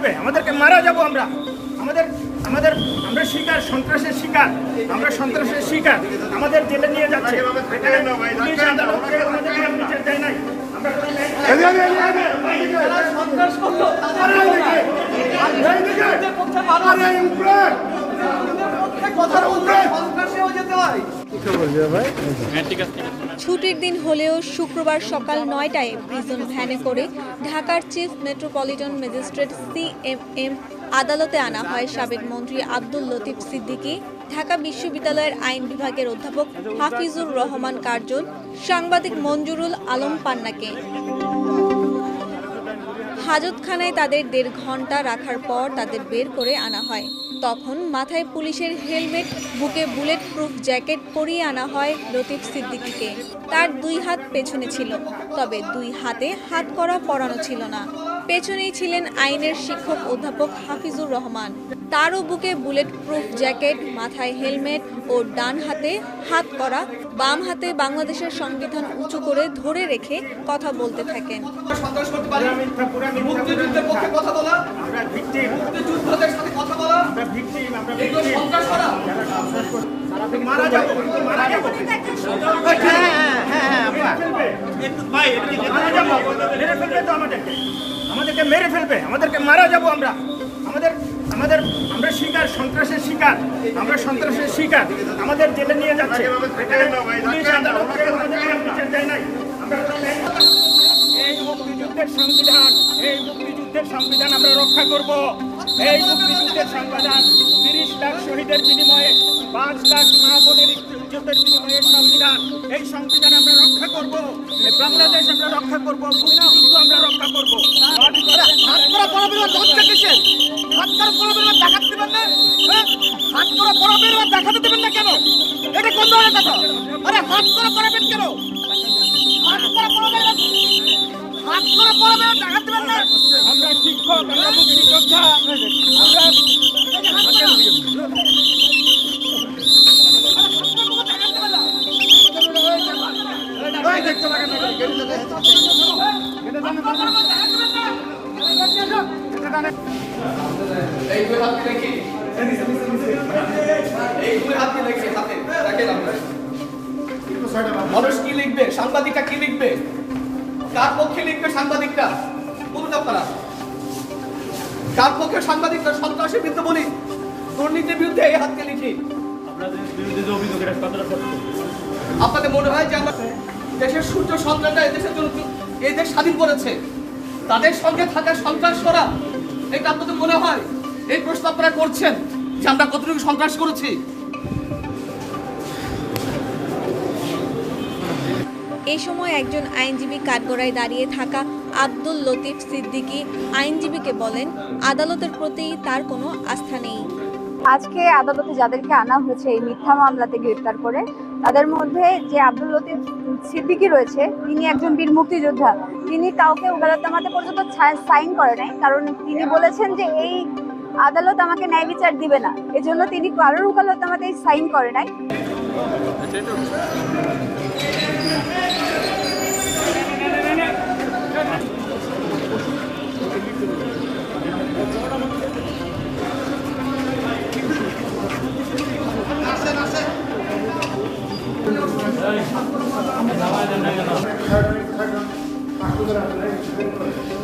ফেলবে, আমাদেরকে মারা যাব আমরা। আমাদের আমাদের আমরা শিকার, সন্ত্রাসের শিকার, আমরা সন্ত্রাসের শিকার। আমাদের জেলে নিয়ে যাচ্ছে। পুলিশ আদালত থেকে আমাদের বিচার দেয় নাই। আমরা ছুটির দিন হলেও শুক্রবার সকাল ৯টায় প্রিজন ভ্যানে করে ঢাকার চিফ মেট্রোপলিটন ম্যাজিস্ট্রেট CMM আদালতে আনা হয় সাবেক মন্ত্রী আব্দুল লতিফ সিদ্দিকী, ঢাকা বিশ্ববিদ্যালয়ের আইন বিভাগের অধ্যাপক হাফিজুর রহমান কার্জন, সাংবাদিক মঞ্জুরুল আলম পান্নাকে। হাজতখানায় তাদের ১.৫ ঘন্টা রাখার পর তাদের বের করে আনা হয়। তখন মাথায় পুলিশের হেলমেট, বুকে বুলেট প্রুফ জ্যাকেট পরিয়ে আনা হয় লতিফ সিদ্দিকীকে। তার ২ হাত পেছনে ছিল, তবে ২ হাতে হাতকড়া পরানো ছিল না। পেছনেই ছিলেন আইনের শিক্ষক অধ্যাপক হাফিজুর রহমান। তারও বুকে বুলেট প্রুফ জ্যাকেট, মাথায় হেলমেট ও ডান হাতে হাতকড়া, বাম হাতে বাংলাদেশের সংবিধান উঁচু করে ধরে রেখে কথা বলতে থাকেন। মুক্তিযুদ্ধের পক্ষে কথা বলা, মুক্তিযুদ্ধদের সাথে কথা বলা, এগুলো সন্ত্রাস করা। মারা যাব, মারা যাব। মেরে ফেলবে তো আমাদেরকে মেরে ফেলবে, আমাদেরকে মারা যাব আমরা। আমরা শিকার, সন্ত্রাসের শিকার, আমরা সন্ত্রাসের শিকার। আমাদের জেলে নিয়ে যাচ্ছে। পুলিশ আদালত থেকে আমাদের বিচার দেয় নাই। এই মুক্তিযুদ্ধের সংবিধান, এই মুক্তিযুদ্ধের সংবিধান আমরা রক্ষা করব। এই মুক্তিযুদ্ধের সংবিধান ৩০ লাখ শহীদের বিনিময়ে, ৫ লাখ মা বোনের ইজ্জতের বিনিময়ে সংবিধান। এই সংবিধান আমরা রক্ষা করব। এই বাংলাদেশ আমরা রক্ষা করব। মুক্তিযুদ্ধ আমরা রক্ষা করব। দেখাতে দেবেন না কেন? এটা কোন ধরনের কথা? আরে হাত করা পড়াবেন কেন? আমরা শিক্ষক, আমরা মুক্তিযোদ্ধা, আমরা মানুষ কি লিখবে, সাংবাদিকরা কি লিখবে, কার পক্ষে লিখবে সাংবাদিকরা? বলুন আপনারা, কার পক্ষে সাংবাদিকরা? সন্ত্রাসের বিরুদ্ধে বলি, দুর্নীতির বিরুদ্ধে এই হাতকে লিখি। আপনাদের মনে হয় যে আমরা দেশের সূর্য সন্তানরা এদেশের জন্য এই দেশ স্বাধীন করেছে, তাদের সঙ্গে থাকা সন্ত্রাস করা, এটা আপনাদের মনে হয়? এই প্রশ্ন আপনারা করছেন যে আমরা কতটুকু সন্ত্রাস করেছি? এই সময় একজন আইনজীবী কাঠগড়ায় দাঁড়িয়ে থাকা আব্দুল লতিফ সিদ্দিকী আইনজীবীকে বলেন, আদালতের প্রতি তার কোনো আস্থা নেই। আজকে আদালতে যাদেরকে আনা হয়েছে এই মিথ্যা মামলাতে গ্রেফতার করে, তাদের মধ্যে যে আব্দুল লতিফ সিদ্দিকী রয়েছে, তিনি একজন বীর মুক্তিযোদ্ধা। তিনি কাউকে ওকালতনামাতে পর্যন্ত সাইন করে নাই, কারণ তিনি বলেছেন যে এই আদালত আমাকে ন্যায় বিচার দিবে না, এজন্য তিনি কারোর ওকালতনামাতে সাইন করে নাই।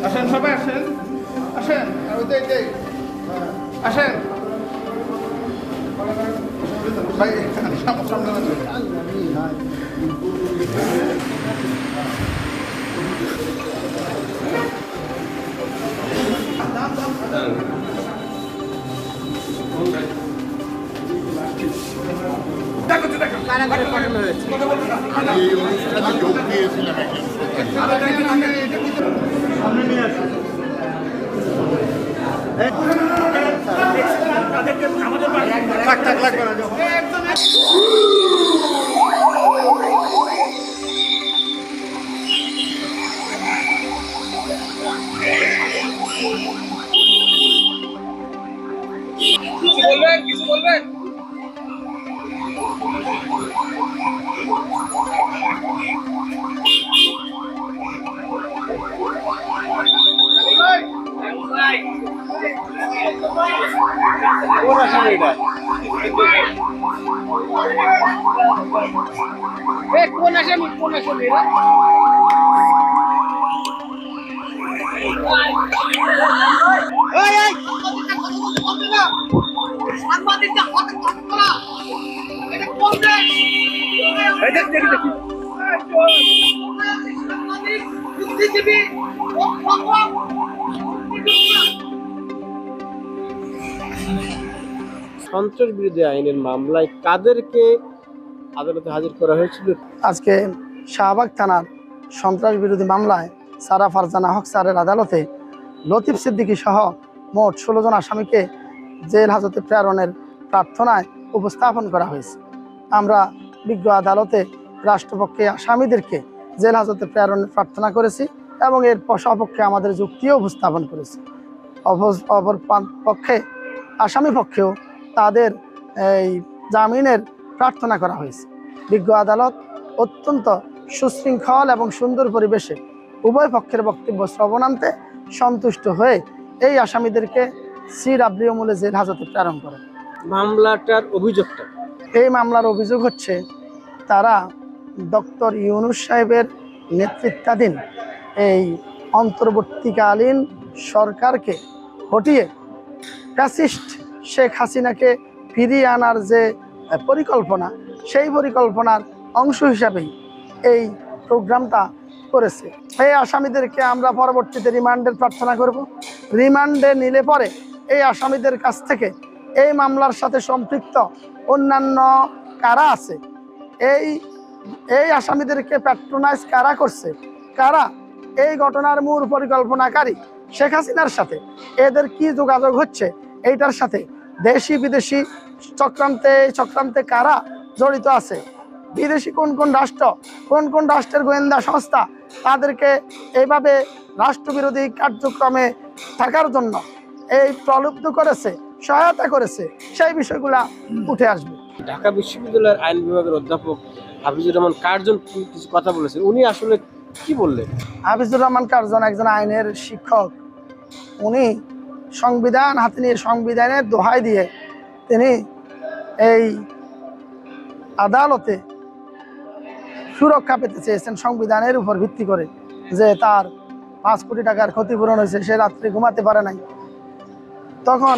আসেন সবাই, আসেন আসেন আসেন ভাই, সামনে এই অনুষ্ঠানে যোগ দিয়েছিলাম কিছু বলবেন? সন্ত্রাস বিরোধী আইনের মামলায় কাদেরকে আদালতে হাজির করা হয়েছিল? আজকে শাহবাগ থানার সন্ত্রাস বিরোধী মামলায় সারা ফারজানা হক স্যারের আদালতে লতিফ সিদ্দিকী সহ মোট 16 জন আসামিকে জেল হাজতে প্রেরণের প্রার্থনায় উপস্থাপন করা হয়েছে। আমরা বিজ্ঞ আদালতে রাষ্ট্রপক্ষে আসামিদেরকে জেল হাজতে প্রেরণের প্রার্থনা করেছি এবং এর সপক্ষে আমাদের যুক্তিও উপস্থাপন করেছি। অপর পক্ষে আসামি পক্ষেও তাদের এই জামিনের প্রার্থনা করা হয়েছে। বিজ্ঞ আদালত অত্যন্ত সুশৃঙ্খল এবং সুন্দর পরিবেশে উভয় পক্ষের বক্তব্য শ্রবণান্তে সন্তুষ্ট হয়ে এই আসামিদেরকে চিরাবৃহমূল্যে জেল হাজতে প্রেরণ করে। মামলাটার অভিযোগটা, এই মামলার অভিযোগ হচ্ছে তারা ডক্টর ইউনূস সাহেবের নেতৃত্বাধীন এই অন্তর্বর্তীকালীন সরকারকে হটিয়ে ফ্যাসিস্ট শেখ হাসিনাকে ফিরিয়ে আনার যে পরিকল্পনা, সেই পরিকল্পনার অংশ হিসাবেই এই প্রোগ্রামটা করেছে। এই আসামিদেরকে আমরা পরবর্তীতে রিমান্ডের প্রার্থনা করব। রিমান্ডে নিলে পরে এই আসামিদের কাছ থেকে এই মামলার সাথে সম্পৃক্ত অন্যান্য কারা আছে, এই আসামিদেরকে প্যাট্রোনাইজ কারা করছে, কারা এই ঘটনার মূল পরিকল্পনাকারী শেখ হাসিনার সাথে এদের কি যোগাযোগ হচ্ছে, এইটার সাথে দেশি বিদেশি চক্রান্তে কারা জড়িত আছে, বিদেশি কোন কোন রাষ্ট্রের গোয়েন্দা সংস্থা তাদেরকে এইভাবে রাষ্ট্রবিরোধী কার্যক্রমে থাকার জন্য এই প্রলুব্ধ করেছে, সহায়তা করেছে, সেই বিষয়গুলা উঠে আসবে। ঢাকা বিশ্ববিদ্যালয়ের আইন বিভাগের অধ্যাপক হাফিজুর রহমান কার্জন কিছু কথা বলেছেন, উনি আসলে কি বললেন? হাফিজুর রহমান কার্জন একজন আইনের শিক্ষক। উনি সংবিধান হাতে নিয়ে সংবিধানের দোহাই দিয়ে তিনি এই আদালতে সুরক্ষা পেতে চেয়েছেন সংবিধানের উপর ভিত্তি করে, যে তার 5 কোটি টাকার ক্ষতিপূরণ হয়েছে, সে রাত্রে ঘুমাতে পারে নাই। তখন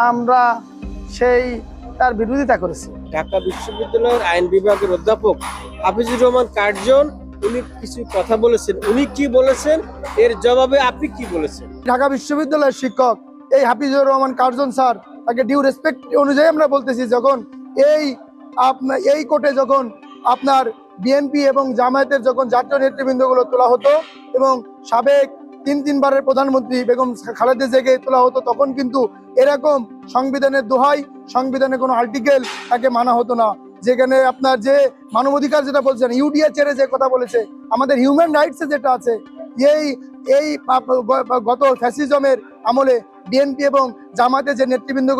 আমরা তার বিরোধিতা করেছি। ঢাকা বিশ্ববিদ্যালয়ের আইন বিভাগের অধ্যাপক হাফিজুর রহমান কার্জন উনি কিছু কথা বলেছেন, উনি কি বলেছেন এর জবাবে আপনি কি বলেছেন? ঢাকা বিশ্ববিদ্যালয়ের শিক্ষক এই হাফিজুর রহমান কার্জন স্যার, তাকে ডিউ রেসপেক্ট অনুযায়ী আমরা বলতেছি, যখন এই কোর্টে যখন আপনার বিএনপি এবং জামায়াতের যখন জাতীয় নেতৃবৃন্দগুলো তোলা হতো এবং সাবেক 3 বারের প্রধানমন্ত্রী বেগম খালেদা জিয়াকে তোলা হতো, তখন কিন্তু এরকম সংবিধানের দোহাই, সংবিধানের কোনো আর্টিকেল তাকে মানা হতো না। যেখানে আপনার যে মানবাধিকার যেটা বলছেন, ইউডিএচ এর যে কথা বলেছে, আমাদের হিউম্যান রাইটসে যেটা আছে, এই গত ফ্যাসিজমের আমলে বিএনপি এবং জামাতে যে নেতৃবৃন্দ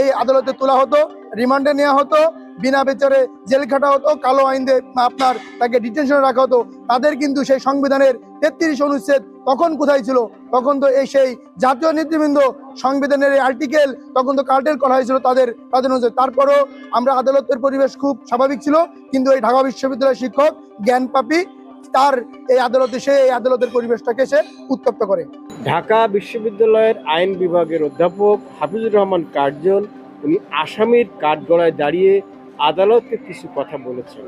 এই আদালতে তোলা হতো, রিমান্ডে নেওয়া হতো, বিনা বিচারে জেল খাটা হতো, কালো আইন দিয়ে আপনার তাকে ডিটেনশনে রাখা হতো, তাদের কিন্তু সেই সংবিধানের 33 অনুচ্ছেদ তখন কোথায় ছিল? তখন তো সেই জাতীয় নেতৃবৃন্দ সংবিধানের এই আর্টিকেল তখন তো কার্টেল করা হয়েছিল তাদের অনুযায়ী। তারপরও আমরা আদালতের পরিবেশ খুব স্বাভাবিক ছিল, কিন্তু এই ঢাকা বিশ্ববিদ্যালয়ের শিক্ষক জ্ঞানপাপী, তার এই আদালতের পরিবেশটাকে সে উত্তপ্ত করে। ঢাকা বিশ্ববিদ্যালয়ের আইন বিভাগের অধ্যাপক হাফিজুর রহমান কার্জন উনি আসামির কাঠগড়ায় দাঁড়িয়ে আদালতকে কিছু কথা বলেছেন।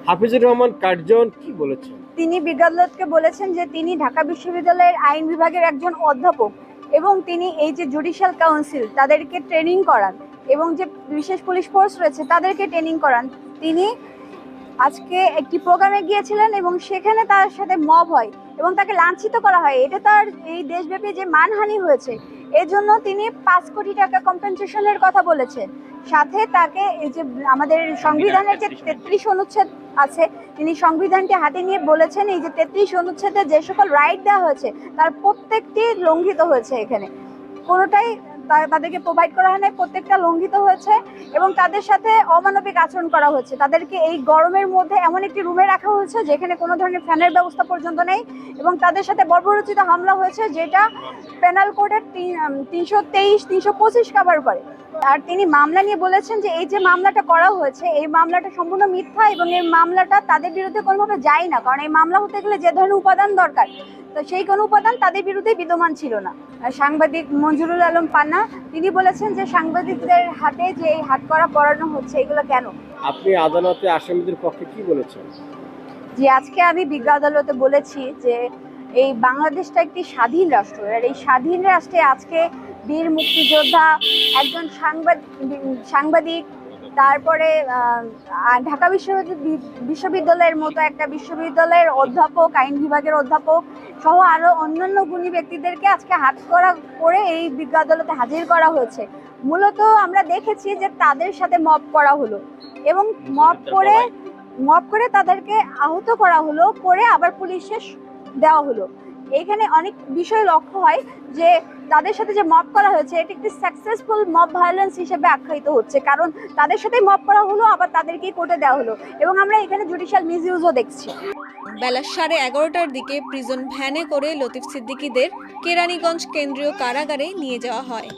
হাফিজুর রহমান কার্জন কি বলেছেন? তিনি বিজ্ঞ আদালতকে বলেছেন যে তিনি ঢাকা বিশ্ববিদ্যালয়ের আইন বিভাগের একজন অধ্যাপক এবং তিনি এই যে জুডিশিয়াল কাউন্সিল তাদেরকে ট্রেনিং করান এবং যে বিশেষ পুলিশ ফোর্স রয়েছে তাদেরকে ট্রেনিং করান। তিনি আজকে একটি প্রোগ্রামে গিয়েছিলেন এবং সেখানে তার সাথে মব হয় এবং তাকে লাঞ্ছিত করা হয়। এটা তার এই দেশব্যাপী যে মানহানি হয়েছে, এজন্য তিনি 5 কোটি টাকা কম্পেনসেশনের কথা বলেছেন। সাথে তাকে এই যে আমাদের সংবিধানের যে 33 অনুচ্ছেদ আছে, তিনি সংবিধানটি হাতে নিয়ে বলেছেন এই যে 33 অনুচ্ছেদে যে সকল রাইট দেওয়া হয়েছে তার প্রত্যেকটি লঙ্ঘিত হয়েছে, এখানে কোনোটাই তাদেরকে প্রোভাইড করা হয় নাই, প্রত্যেকটা লঙ্ঘিত হয়েছে এবং তাদের সাথে অমানবিক আচরণ করা হয়েছে। তাদেরকে এই গরমের মধ্যে এমন একটি রুমে রাখা হয়েছে যেখানে কোনো ধরনের ফ্যানের ব্যবস্থা পর্যন্ত নেই এবং তাদের সাথে বর্বরোচিত হামলা হয়েছে, যেটা পেনাল কোডের 323-325 কভার করে। আর তিনি মামলা নিয়ে বলেছেন যে এই যে মামলাটা করা হয়েছে এই মামলাটা সম্পূর্ণ মিথ্যা এবং এই মামলাটা তাদের বিরুদ্ধে কোনোভাবে যায় না, কারণ এই মামলা হতে গেলে যে ধরনের উপাদান দরকার তো সেই কোনো উপাদান তাদের বিরুদ্ধে বিদ্যমান ছিল না। আর সাংবাদিক মঞ্জুরুল আলম পান্না তিনি বলেছেন যে সাংবাদিকদের হাতে যে এই হাতকড়া পরানো হচ্ছে এগুলো কেন। আপনি আদালতে আসামিদের পক্ষে কি বলেছেন? যে আজকে আমি বিজ্ঞ আদালতে বলেছি যে এই বাংলাদেশটা একটি স্বাধীন রাষ্ট্র, আর এই স্বাধীন রাষ্ট্রে আজকে বীর মুক্তিযোদ্ধা, একজন সাংবাদিক, তারপরে ঢাকা বিশ্ববিদ্যালয়ের মতো একটা বিশ্ববিদ্যালয়ের অধ্যাপক, আইন বিভাগের অধ্যাপক সহ আরো অন্যান্য গুণী ব্যক্তিদেরকে আজকে হাতকড়া করে এই বিজ্ঞ আদালতে হাজির করা হয়েছে। মূলত আমরা দেখেছি যে তাদের সাথে মব করা হলো এবং মব করে তাদেরকে আহত করা হলো, করে আবার পুলিশে দেওয়া হলো। এখানে অনেক বিষয় লক্ষ্য হয় যে তাদের সাথে যে মব করা হয়েছে এটি একটি সাকসেসফুল মব ভায়োলেন্স হিসেবে আখ্যায়িত হচ্ছে, কারণ তাদের সাথে মব করা হলো আবার তাদেরকে কোর্টে দেওয়া হলো এবং আমরা এখানে জুডিশিয়াল মিসইউজও দেখছি। বেলা 11:30টার দিকে প্রিজন ভ্যানে করে লতিফ সিদ্দিকীদের কেরানীগঞ্জ কেন্দ্রীয় কারাগারে নিয়ে যাওয়া হয়।